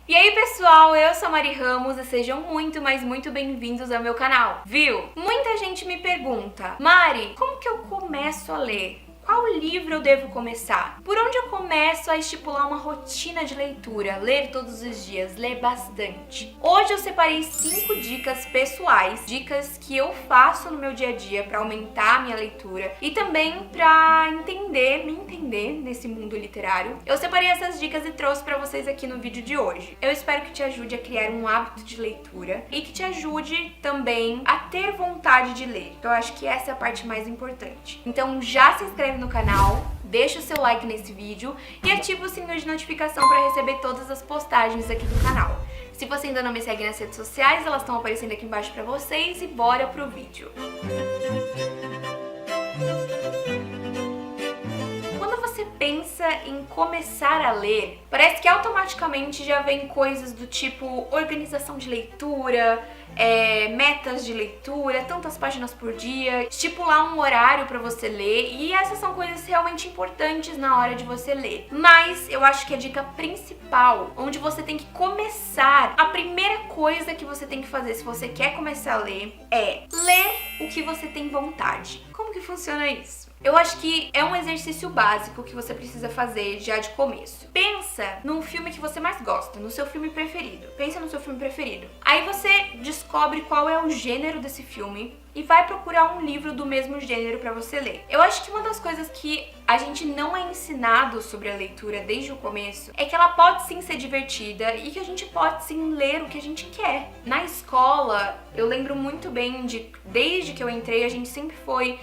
E aí pessoal, eu sou a Mari Ramos e sejam muito, mas muito bem-vindos ao meu canal, viu? Muita gente me pergunta, Mari, como que eu começo a ler? Qual livro eu devo começar? Por onde eu começo a estipular uma rotina de leitura? Ler todos os dias, ler bastante. Hoje eu separei 5 dicas pessoais, dicas que eu faço no meu dia a dia para aumentar a minha leitura e também para me entender nesse mundo literário. Eu separei essas dicas e trouxe para vocês aqui no vídeo de hoje. Eu espero que te ajude a criar um hábito de leitura e que te ajude também a ter vontade de ler. Eu acho que essa é a parte mais importante. Então já se inscreve no canal, deixa o seu like nesse vídeo e ativa o sininho de notificação para receber todas as postagens aqui do canal. Se você ainda não me segue nas redes sociais, elas estão aparecendo aqui embaixo para vocês e bora pro vídeo. Quando você pensa em começar a ler, parece que automaticamente já vem coisas do tipo organização de leitura, metas de leitura, tantas páginas por dia, estipular um horário para você ler, e essas são coisas realmente importantes na hora de você ler. Mas eu acho que a dica principal, onde você tem que começar, a primeira coisa que você tem que fazer se você quer começar a ler é ler o que você tem vontade. Como que funciona isso? Eu acho que é um exercício básico que você precisa fazer já de começo. Pensa num filme que você mais gosta, no seu filme preferido. Pensa no seu filme preferido. Aí você descobre qual é o gênero desse filme e vai procurar um livro do mesmo gênero para você ler. Eu acho que uma das coisas que a gente não é ensinado sobre a leitura desde o começo é que ela pode sim ser divertida e que a gente pode sim ler o que a gente quer. Na escola, eu lembro muito bem desde que eu entrei, a gente sempre foi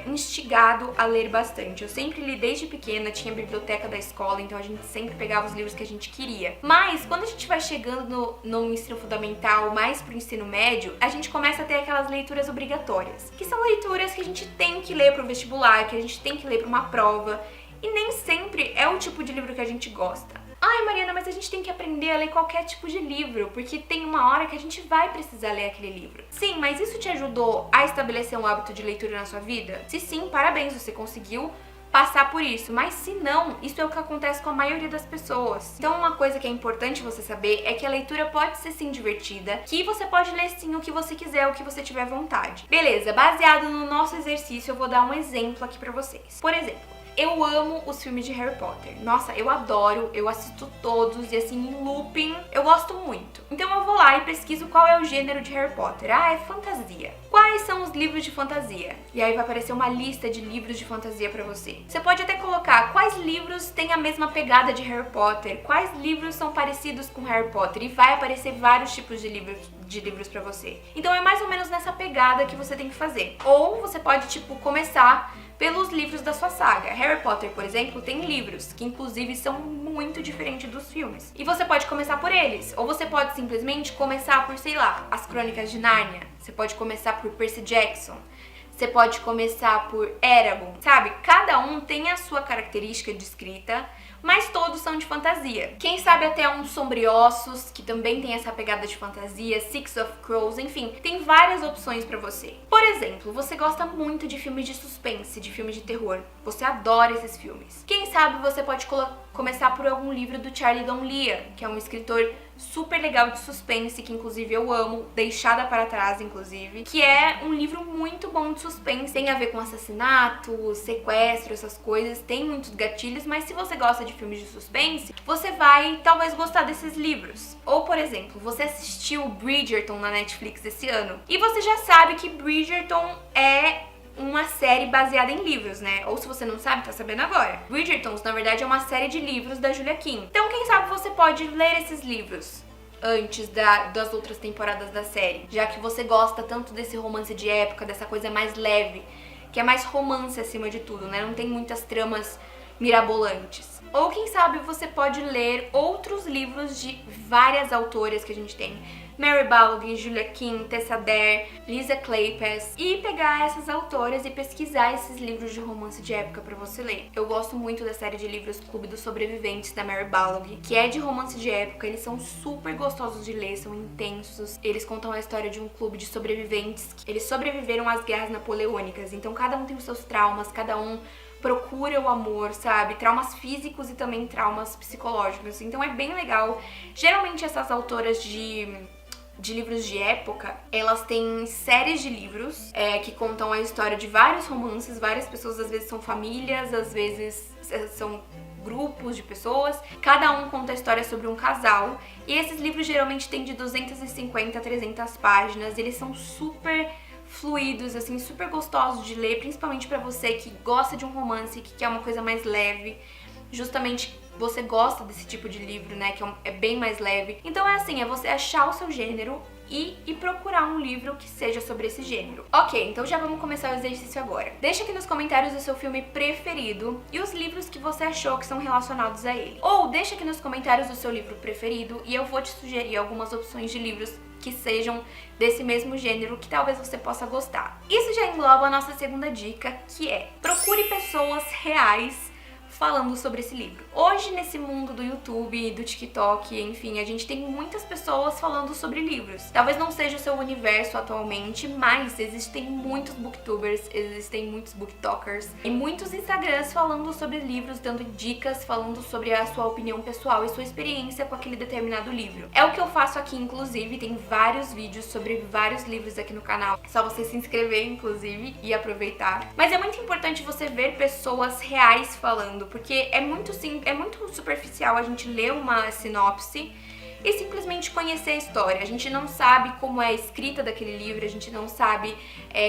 instigado a ler bastante. Eu sempre li desde pequena, tinha a biblioteca da escola, então a gente sempre pegava os livros que a gente queria. Mas quando a gente vai chegando no ensino fundamental, mais pro ensino médio, a gente começa a ter aquelas leituras obrigatórias, que são leituras que a gente tem que ler pro vestibular, que a gente tem que ler pra uma prova, e nem sempre é o tipo de livro que a gente gosta. Ai, Mariana, mas a gente tem que aprender a ler qualquer tipo de livro, porque tem uma hora que a gente vai precisar ler aquele livro. Sim, mas isso te ajudou a estabelecer um hábito de leitura na sua vida? Se sim, parabéns, você conseguiu passar por isso, mas se não, isso é o que acontece com a maioria das pessoas. Então uma coisa que é importante você saber é que a leitura pode ser sim divertida, que você pode ler sim o que você quiser, o que você tiver vontade. Beleza, baseado no nosso exercício, eu vou dar um exemplo aqui pra vocês. Por exemplo, eu amo os filmes de Harry Potter. Nossa, eu adoro, eu assisto todos e assim, em looping, eu gosto muito. Então eu vou lá e pesquiso qual é o gênero de Harry Potter. Ah, é fantasia. Quais são os livros de fantasia? E aí vai aparecer uma lista de livros de fantasia pra você. Você pode até colocar quais livros têm a mesma pegada de Harry Potter, quais livros são parecidos com Harry Potter, e vai aparecer vários tipos de livros pra você. Então é mais ou menos nessa pegada que você tem que fazer. Ou você pode, tipo, começar pelos livros da sua saga. Harry Potter, por exemplo, tem livros que inclusive são muito diferentes dos filmes. E você pode começar por eles. Ou você pode simplesmente começar por, sei lá, As Crônicas de Nárnia. Você pode começar por Percy Jackson. Você pode começar por Eragon, sabe? Cada um tem a sua característica de escrita, mas todos são de fantasia. Quem sabe até um Sombriossos, que também tem essa pegada de fantasia, Six of Crows, enfim, tem várias opções pra você. Por exemplo, você gosta muito de filmes de suspense, de filmes de terror. Você adora esses filmes. Quem sabe você pode começar por algum livro do Charlie Donlia, que é um escritor super legal de suspense, que inclusive eu amo, Deixada para Trás, inclusive, que é um livro muito bom de suspense, tem a ver com assassinato, sequestro, essas coisas, tem muitos gatilhos, mas se você gosta de filmes de suspense, você vai talvez gostar desses livros. Ou, por exemplo, você assistiu Bridgerton na Netflix esse ano, e você já sabe que Bridgerton é uma série baseada em livros, né? Ou se você não sabe, tá sabendo agora. Bridgerton, na verdade, é uma série de livros da Julia Quinn. Então, quem sabe você pode ler esses livros antes das outras temporadas da série, já que você gosta tanto desse romance de época, dessa coisa mais leve, que é mais romance acima de tudo, né? Não tem muitas tramas mirabolantes. Ou quem sabe você pode ler outros livros de várias autoras que a gente tem. Mary Balogh, Julia Quinn, Tessa Dare, Lisa Kleypas, e pegar essas autoras e pesquisar esses livros de romance de época pra você ler. Eu gosto muito da série de livros Clube dos Sobreviventes da Mary Balogh, que é de romance de época. Eles são super gostosos de ler, são intensos. Eles contam a história de um clube de sobreviventes. Eles sobreviveram às guerras napoleônicas, então cada um tem os seus traumas, cada um procura o amor, sabe? Traumas físicos e também traumas psicológicos. Então é bem legal. Geralmente essas autoras de livros de época, elas têm séries de livros que contam a história de vários romances, várias pessoas, às vezes são famílias, às vezes são grupos de pessoas, cada um conta a história sobre um casal, e esses livros geralmente têm de 250 a 300 páginas, eles são super fluidos, assim, super gostosos de ler, principalmente pra você que gosta de um romance, que quer uma coisa mais leve, justamente você gosta desse tipo de livro, né, que é bem mais leve. Então é assim, é você achar o seu gênero e procurar um livro que seja sobre esse gênero. Ok, então já vamos começar o exercício agora. Deixa aqui nos comentários o seu filme preferido e os livros que você achou que são relacionados a ele. Ou deixa aqui nos comentários o seu livro preferido e eu vou te sugerir algumas opções de livros que sejam desse mesmo gênero que talvez você possa gostar. Isso já engloba a nossa segunda dica, que é: procure pessoas reais falando sobre esse livro. Hoje, nesse mundo do YouTube, do TikTok, enfim, a gente tem muitas pessoas falando sobre livros. Talvez não seja o seu universo atualmente, mas existem muitos booktubers, existem muitos booktokers e muitos Instagrams falando sobre livros, dando dicas, falando sobre a sua opinião pessoal e sua experiência com aquele determinado livro. É o que eu faço aqui, inclusive, tem vários vídeos sobre vários livros aqui no canal. É só você se inscrever, inclusive, e aproveitar. Mas é muito importante você ver pessoas reais falando, porque é muito superficial a gente ler uma sinopse e simplesmente conhecer a história. A gente não sabe como é a escrita daquele livro, a gente não sabe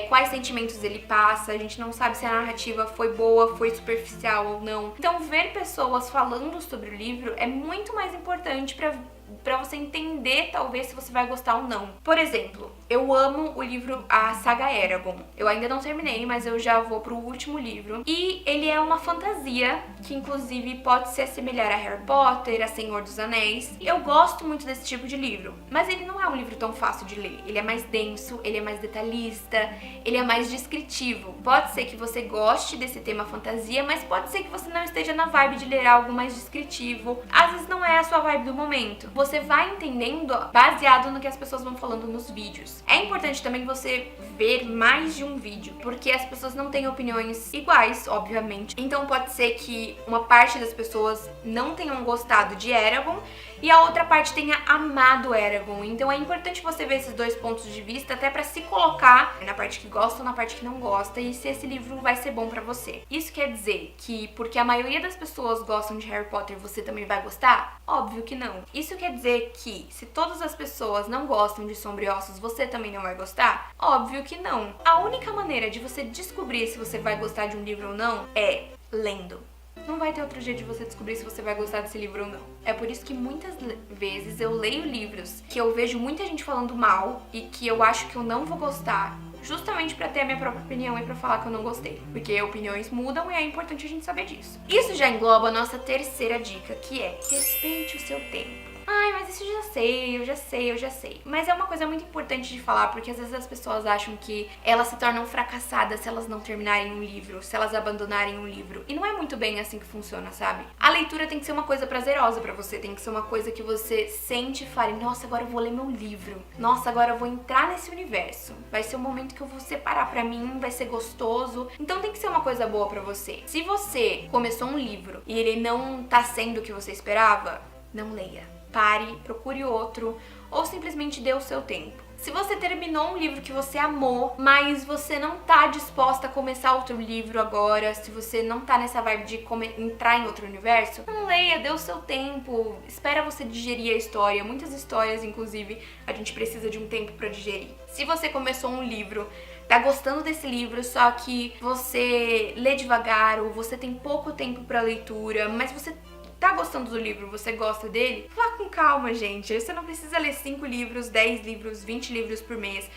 quais sentimentos ele passa, a gente não sabe se a narrativa foi boa, foi superficial ou não. Então, ver pessoas falando sobre o livro é muito mais importante pra você entender, talvez, se você vai gostar ou não. Por exemplo, eu amo o livro A Saga Eragon. Eu ainda não terminei, mas eu já vou pro último livro. E ele é uma fantasia, que inclusive pode se assemelhar a Harry Potter, a Senhor dos Anéis. Eu gosto muito desse tipo de livro, mas ele não é um livro tão fácil de ler. Ele é mais denso, ele é mais detalhista, ele é mais descritivo. Pode ser que você goste desse tema fantasia, mas pode ser que você não esteja na vibe de ler algo mais descritivo. Às vezes não é a sua vibe do momento. Você vai entendendo baseado no que as pessoas vão falando nos vídeos. É importante também você ver mais de um vídeo, porque as pessoas não têm opiniões iguais, obviamente. Então pode ser que uma parte das pessoas não tenham gostado de Eragon e a outra parte tenha amado Eragon. Então é importante você ver esses dois pontos de vista, até pra se colocar na parte que gosta ou na parte que não gosta, e se esse livro vai ser bom pra você. Isso quer dizer que porque a maioria das pessoas gostam de Harry Potter, você também vai gostar? Óbvio que não. Isso quer dizer que se todas as pessoas não gostam de Sombriossos, você também não vai gostar? Óbvio que não. A única maneira de você descobrir se você vai gostar de um livro ou não é lendo. Não vai ter outro jeito de você descobrir se você vai gostar desse livro ou não. É por isso que muitas vezes eu leio livros que eu vejo muita gente falando mal e que eu acho que eu não vou gostar, justamente pra ter a minha própria opinião e pra falar que eu não gostei. Porque opiniões mudam e é importante a gente saber disso. Isso já engloba a nossa terceira dica, que é: respeite o seu tempo. Ai, mas isso eu já sei. Mas é uma coisa muito importante de falar, porque às vezes as pessoas acham que elas se tornam fracassadas se elas não terminarem um livro, se elas abandonarem um livro. E não é muito bem assim que funciona, sabe? A leitura tem que ser uma coisa prazerosa pra você, tem que ser uma coisa que você sente e fale: nossa, agora eu vou ler meu livro. Nossa, agora eu vou entrar nesse universo. Vai ser um momento que eu vou separar pra mim, vai ser gostoso. Então tem que ser uma coisa boa pra você. Se você começou um livro e ele não tá sendo o que você esperava, não leia. Pare, procure outro, ou simplesmente dê o seu tempo. Se você terminou um livro que você amou, mas você não tá disposta a começar outro livro agora, se você não tá nessa vibe de entrar em outro universo, não leia, dê o seu tempo, espera você digerir a história. Muitas histórias, inclusive, a gente precisa de um tempo pra digerir. Se você começou um livro, tá gostando desse livro, só que você lê devagar ou você tem pouco tempo pra leitura, mas você tá gostando do livro, você gosta dele, vá com calma, gente. Você não precisa ler 5 livros, 10 livros, 20 livros por mês.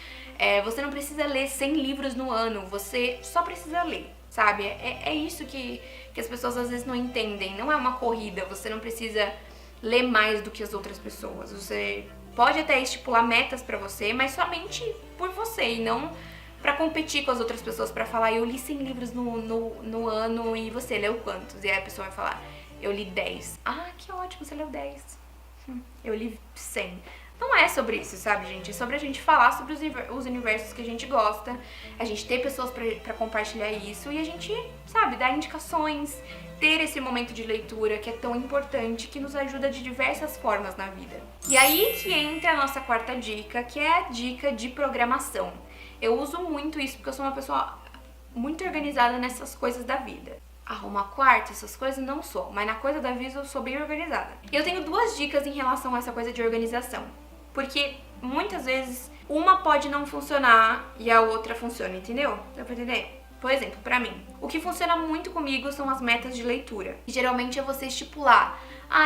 Você não precisa ler 100 livros no ano, você só precisa ler, sabe? É isso que as pessoas às vezes não entendem. Não é uma corrida, você não precisa ler mais do que as outras pessoas. Você pode até estipular metas pra você, mas somente por você e não pra competir com as outras pessoas, pra falar: eu li 100 livros no ano e você leu quantos? E aí a pessoa vai falar: eu li 10. Ah, que ótimo, você leu 10. Eu li 100. Não é sobre isso, sabe, gente? É sobre a gente falar sobre os universos que a gente gosta, a gente ter pessoas pra compartilhar isso e a gente, sabe, dar indicações, ter esse momento de leitura que é tão importante, que nos ajuda de diversas formas na vida. E aí que entra a nossa quarta dica, que é a dica de programação. Eu uso muito isso porque eu sou uma pessoa muito organizada nessas coisas da vida. Arrumar quarto, essas coisas não sou, mas na coisa da vida eu sou bem organizada. E eu tenho duas dicas em relação a essa coisa de organização. Porque muitas vezes uma pode não funcionar e a outra funciona, entendeu? Dá pra entender? Por exemplo, pra mim, o que funciona muito comigo são as metas de leitura. E geralmente é você estipular,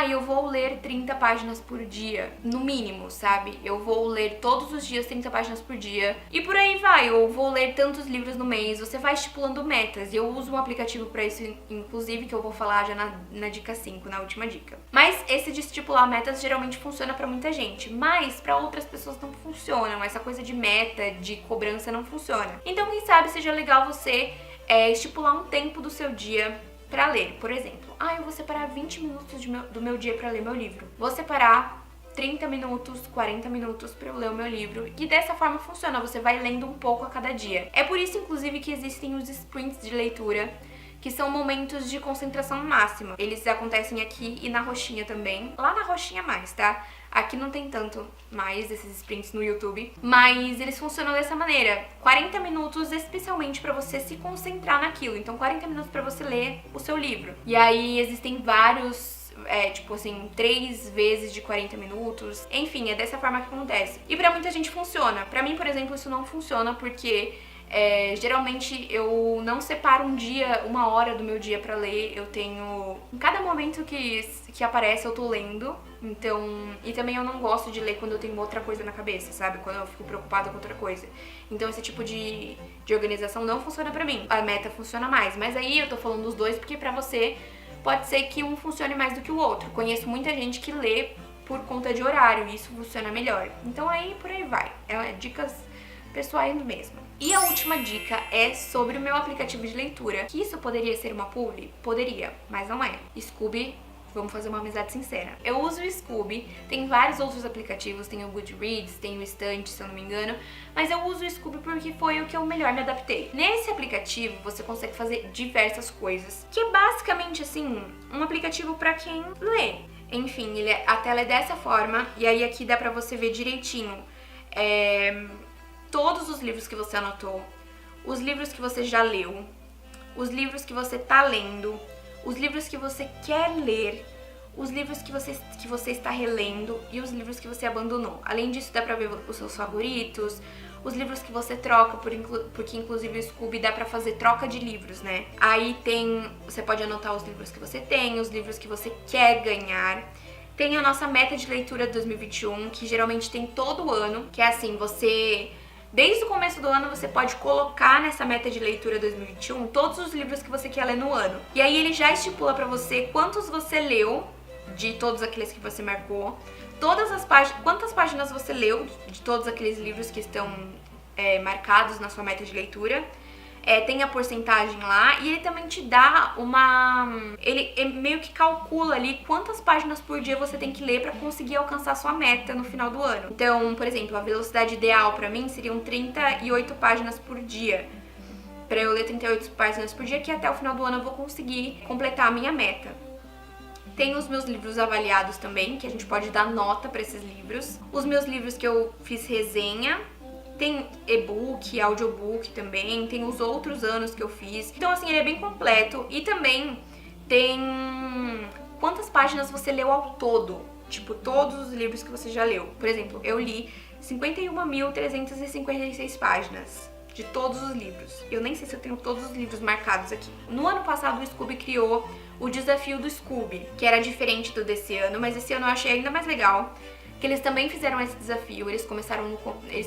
eu vou ler 30 páginas por dia, no mínimo, sabe? Eu vou ler todos os dias 30 páginas por dia. E por aí vai, eu vou ler tantos livros no mês. Você vai estipulando metas. E eu uso um aplicativo pra isso, inclusive, que eu vou falar já na dica 5, na última dica. Mas esse de estipular metas geralmente funciona pra muita gente. Mas pra outras pessoas não funcionam. Essa coisa de meta, de cobrança não funciona. Então, quem sabe seja legal você estipular um tempo do seu dia pra ler. Por exemplo, eu vou separar 20 minutos do meu dia pra ler meu livro. Vou separar 30 minutos, 40 minutos pra eu ler o meu livro. E dessa forma funciona, você vai lendo um pouco a cada dia. É por isso, inclusive, que existem os sprints de leitura, que são momentos de concentração máxima. Eles acontecem aqui e na Roxinha também. Lá na Roxinha mais, tá? Aqui não tem tanto mais esses sprints no YouTube, mas eles funcionam dessa maneira. 40 minutos especialmente pra você se concentrar naquilo. Então 40 minutos pra você ler o seu livro. E aí existem vários, 3 vezes de 40 minutos. Enfim, é dessa forma que acontece. E pra muita gente funciona. Pra mim, por exemplo, isso não funciona porque geralmente eu não separo um dia, uma hora do meu dia pra ler. Eu tenho... Em cada momento que aparece eu tô lendo. Então... E também eu não gosto de ler quando eu tenho outra coisa na cabeça, sabe? Quando eu fico preocupada com outra coisa. Então esse tipo de organização não funciona pra mim. A meta funciona mais. Mas aí eu tô falando dos dois porque pra você pode ser que um funcione mais do que o outro. Conheço muita gente que lê por conta de horário e isso funciona melhor. Então aí por aí vai. Dicas pessoais mesmo. E a última dica é sobre o meu aplicativo de leitura. Que isso poderia ser uma publi? Poderia, mas não é. Scooby, vamos fazer uma amizade sincera. Eu uso o Scooby, tem vários outros aplicativos, tem o Goodreads, tem o Estante, se eu não me engano, mas eu uso o Scooby porque foi o que eu melhor me adaptei. Nesse aplicativo você consegue fazer diversas coisas, que é basicamente assim, um aplicativo pra quem lê. Enfim, a tela é dessa forma, e aí aqui dá pra você ver direitinho todos os livros que você anotou, os livros que você já leu, os livros que você tá lendo, os livros que você quer ler, os livros que você está relendo e os livros que você abandonou. Além disso, dá pra ver os seus favoritos, os livros que você troca, porque inclusive o Scooby dá pra fazer troca de livros, né? Aí você pode anotar os livros que você tem, os livros que você quer ganhar. Tem a nossa meta de leitura de 2021, que geralmente tem todo ano, que é assim, desde o começo do ano você pode colocar nessa meta de leitura 2021 todos os livros que você quer ler no ano. E aí ele já estipula pra você quantos você leu de todos aqueles que você marcou, quantas páginas você leu de todos aqueles livros que estão marcados na sua meta de leitura. Tem a porcentagem lá e ele também te dá ele meio que calcula ali quantas páginas por dia você tem que ler pra conseguir alcançar sua meta no final do ano. Então, por exemplo, a velocidade ideal pra mim seriam 38 páginas por dia. Pra eu ler 38 páginas por dia, que até o final do ano eu vou conseguir completar a minha meta. Tem os meus livros avaliados também, que a gente pode dar nota pra esses livros. Os meus livros que eu fiz resenha. Tem e-book, audiobook também, tem os outros anos que eu fiz. Então, assim, ele é bem completo. E também tem quantas páginas você leu ao todo. Tipo, todos os livros que você já leu. Por exemplo, eu li 51.356 páginas de todos os livros. Eu nem sei se eu tenho todos os livros marcados aqui. No ano passado, o Scooby criou o desafio do Scooby, que era diferente do desse ano, mas esse ano eu achei ainda mais legal. Que eles também fizeram esse desafio, eles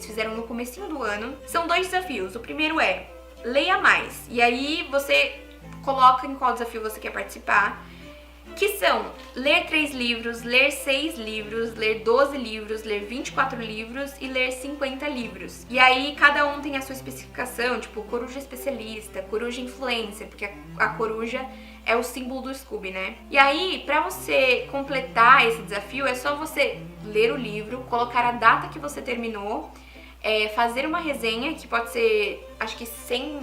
fizeram no comecinho do ano. São 2 desafios. O primeiro é leia mais. E aí você coloca em qual desafio você quer participar. que são ler 3 livros, ler 6 livros, ler 12 livros, ler 24 livros e ler 50 livros. E aí cada um tem a sua especificação, tipo coruja especialista, coruja influencer, porque a coruja é o símbolo do Scooby, né? E aí, pra você completar esse desafio, é só você ler o livro, colocar a data que você terminou, fazer uma resenha, que pode ser, acho que 100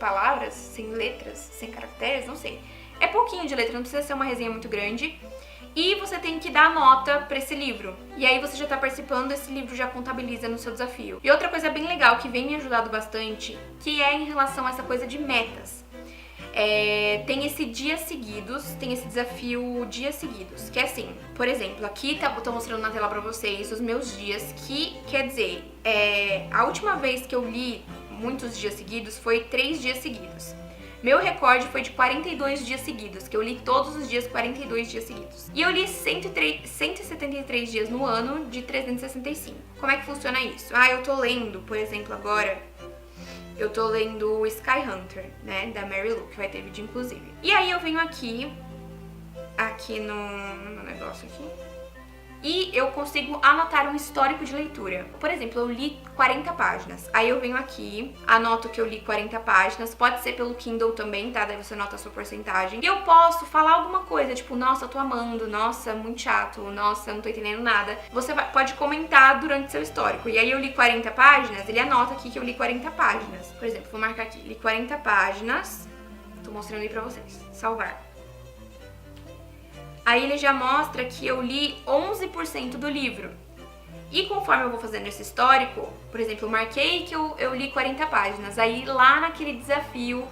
palavras, 100 letras, 100 caracteres, não sei. É pouquinho de letra, não precisa ser uma resenha muito grande. E você tem que dar nota pra esse livro. E aí você já tá participando, esse livro já contabiliza no seu desafio. E outra coisa bem legal que vem me ajudando bastante, que é em relação a essa coisa de metas. Tem esse dias seguidos, tem esse desafio dias seguidos, que é assim, por exemplo, aqui eu tô mostrando na tela pra vocês os meus dias, que quer dizer, a última vez que eu li muitos dias seguidos foi 3 dias seguidos. Meu recorde foi de 42 dias seguidos, que eu li todos os dias 42 dias seguidos. E eu li 173 dias no ano de 365. Como é que funciona isso? Eu tô lendo, por exemplo, agora, eu tô lendo Sky Hunter, né, da Mary Lou, que vai ter vídeo inclusive. E aí eu venho aqui no negócio aqui, e eu consigo anotar um histórico de leitura. Por exemplo, eu li 40 páginas. Aí eu venho aqui, anoto que eu li 40 páginas. Pode ser pelo Kindle também, tá? Daí você anota a sua porcentagem. E eu posso falar alguma coisa, tipo, nossa, eu tô amando, nossa, muito chato, nossa, eu não tô entendendo nada. Você pode comentar durante seu histórico. E aí eu li 40 páginas, ele anota aqui que eu li 40 páginas. Por exemplo, vou marcar aqui, li 40 páginas. Tô mostrando aí pra vocês. Salvar. Aí ele já mostra que eu li 11% do livro. E conforme eu vou fazendo esse histórico, por exemplo, eu marquei que eu li 40 páginas. Aí lá naquele desafio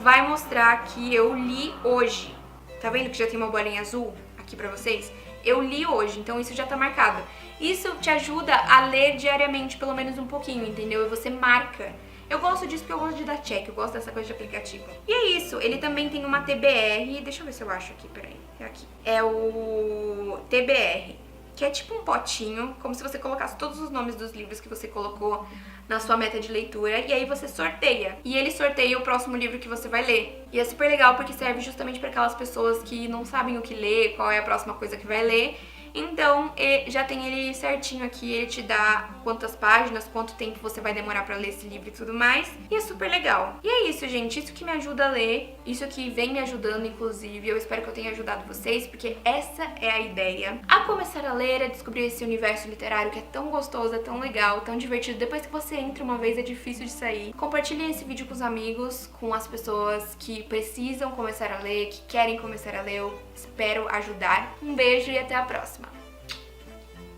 vai mostrar que eu li hoje. Tá vendo que já tem uma bolinha azul aqui pra vocês? Eu li hoje, então isso já tá marcado. Isso te ajuda a ler diariamente, pelo menos um pouquinho, entendeu? E você marca. Eu gosto disso porque eu gosto de dar check, eu gosto dessa coisa de aplicativo. E é isso, ele também tem uma TBR, deixa eu ver se eu acho aqui, peraí, é aqui. É o TBR, que é tipo um potinho, como se você colocasse todos os nomes dos livros que você colocou na sua meta de leitura, e aí você sorteia. E ele sorteia o próximo livro que você vai ler. E é super legal porque serve justamente para aquelas pessoas que não sabem o que ler, qual é a próxima coisa que vai ler. Então, já tem ele certinho aqui, ele te dá quantas páginas, quanto tempo você vai demorar pra ler esse livro e tudo mais. E é super legal. E é isso, gente, isso que me ajuda a ler, isso que vem me ajudando, inclusive. Eu espero que eu tenha ajudado vocês, porque essa é a ideia. A começar a ler, a descobrir esse universo literário que é tão gostoso, é tão legal, tão divertido. Depois que você entra uma vez, é difícil de sair. Compartilhem esse vídeo com os amigos, com as pessoas que precisam começar a ler, que querem começar a ler. Eu espero ajudar. Um beijo e até a próxima.